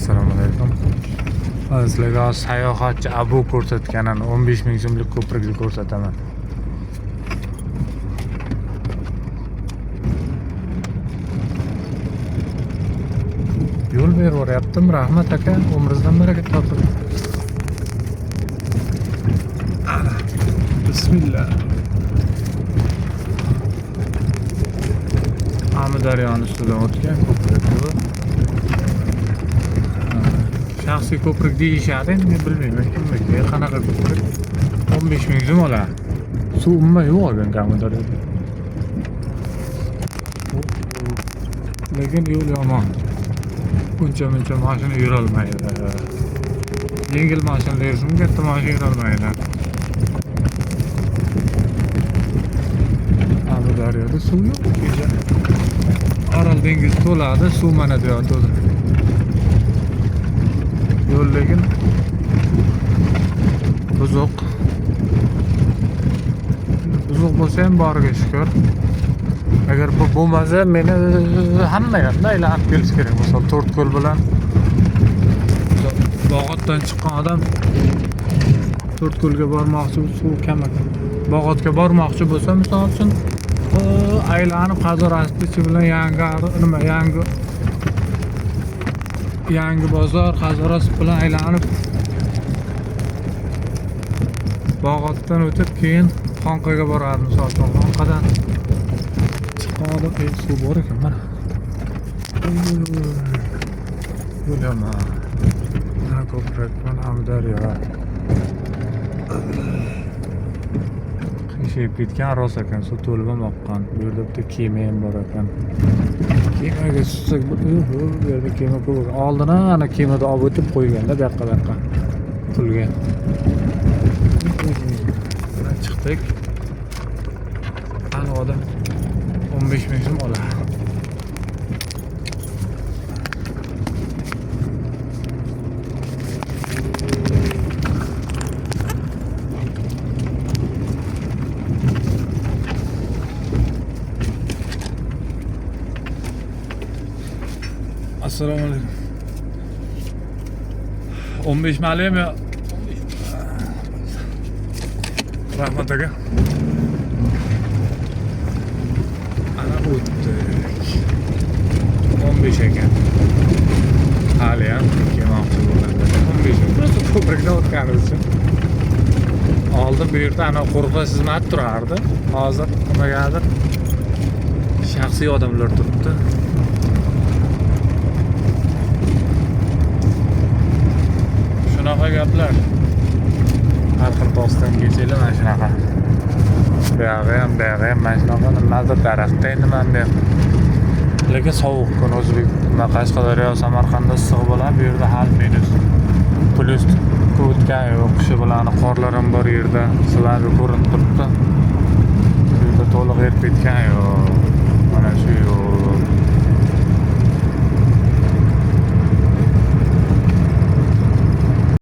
Assalomu alaykum. Sizlarga sayohatchi Abu ko'rsatganini 15 ming so'mlik ko'prikni ko'rsataman. Yo'l beryaptim, rahmat aka, umringizdan baraka toping. Bismillah. Amudaryoning ustidan o'tgan ko'prik bu. Shaxsiy ko'prik deyishadi, men bilmayman kimniki, qanaqa ko'prik. 15 ming so'm oladi. Suv umuman yo'q ekan Amudaryoda. Lekin yo'l yomon. Uncha mashina yurolmaydi. Yengil mashinalar yursin, katta mashina yurolmaydi. Amudaryoda suv yo'q. Kecha Orol dengizi to'ladi, suv mana bu yoqda to'ldi. Yo'l lekin buzuq. Buzuq bo'lsa ham boriga shukr. Agar bu bo'lmasa, meni hamma yoqda aylanib kelish kerak. Misol To'rtko'l bilan Bog'otdan chiqqan odam To'rtko'lga bormoqchi, suv kam ekan. Bog'otga bormoqchi bo'lsa, misol uchun aylanib Qazorasichi bilan yangi bozor Qazoras bilan aylanib Bog'otdan o'tib keyin Xonqaga boradi. Misol uchun Xonqadan chiqqan odam suv bor ekan mana. Yo'l yomon. Mana ko'prik, mana Amudaryo. Qiyshayib ketgan rost ekan, suv to'lib oqqan. Bu yerda bitta kema ham bor ekan. Kemaga tushsak, bu yerda kema ko'p. Oldin ana kemada olib o'tib qo'yganda bu yoqqa pulga. Chiqdik. Ana odam 15 ming so'm oladi. Assalomu alaykum. 15 ma'lum ya. Rahmat aka. Ana o'tdik. 15 ekan. Hali ham kelmoqchi bo'lganda 15. Просто ko'prikdan o'tganimiz uchun. Oldin bu yerda ana qo'riqlash xizmati turardi. Hozir nimagadir shaxsiy odamlar turibdi. Shunaqa gaplar. Har xil postdan kechaylar mana shunaqa. Buyog'i ham mana shunaqa nimadir daraxtda endi mana bu. Lekin sovuq kun o'zbek Qashqadaryo, Samarqandda issiq bo'ladi. Bu yerda hal plus o'tgan yo'q. Qishi bilan qorlar ham bor yerda. Sizlarga ko'rinib turibdi. Bu yerda to'liq erib ketgan yo'q. Mana shu yo'l.